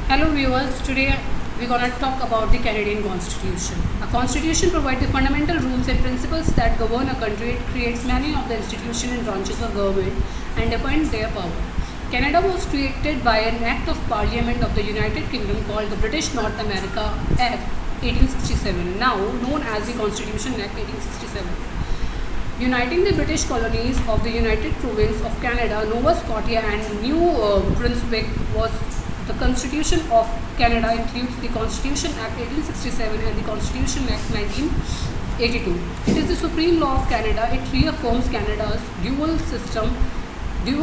Hello viewers, today we're going to talk about the Canadian Constitution. A constitution provides the fundamental rules and principles that govern a country. It creates many of the institutions and branches of government and defines their power. Canada was created by an Act of Parliament of the United Kingdom called the British North America Act 1867, now known as the Constitution Act 1867. Uniting the British colonies of the United Province of Canada, Nova Scotia and New Brunswick was the Constitution of Canada includes the Constitution Act 1867 and the Constitution Act 1982. It is the supreme law of Canada. It reaffirms Canada's dual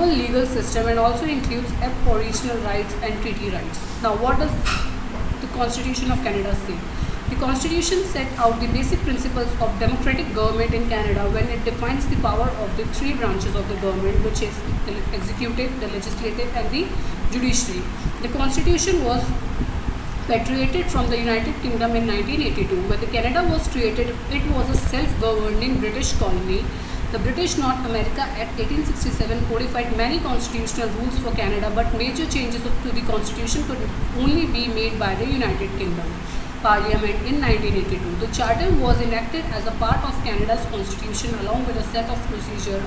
legal system and also includes aboriginal rights and treaty rights. Now, what does the Constitution of Canada say? The Constitution set out the basic principles of democratic government in Canada when it defines the power of the three branches of the government, which is the executive, the legislative and the judiciary. The Constitution was patriated from the United Kingdom in 1982. When the Canada was created, it was a self-governing British colony. The British North America Act 1867 codified many constitutional rules for Canada, but major changes to the Constitution could only be made by the United Kingdom Parliament in 1982. The Charter was enacted as a part of Canada's Constitution along with a set of procedure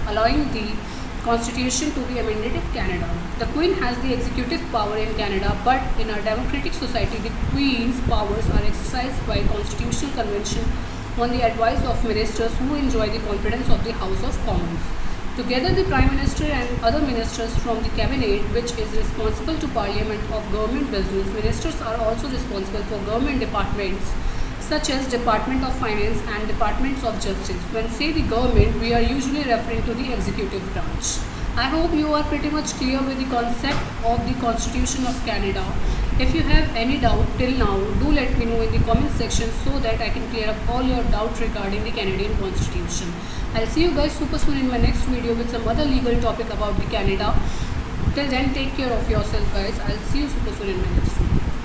allowing the Constitution to be amended in Canada. The Queen has the executive power in Canada, but in a democratic society, the Queen's powers are exercised by Constitutional Convention on the advice of ministers who enjoy the confidence of the House of Commons. Together, the Prime Minister and other ministers from the Cabinet, which is responsible to Parliament of government business, ministers are also responsible for government departments such as Department of Finance and Departments of Justice. When say the government, we are usually referring to the executive branch. I hope you are pretty much clear with the concept of the Constitution of Canada. If you have any doubt till now, do let me know in the comment section so that I can clear up all your doubts regarding the Canadian Constitution. I'll see you guys super soon in my next video with some other legal topic about the Canada. Till then, take care of yourself guys. I'll see you super soon in my next video.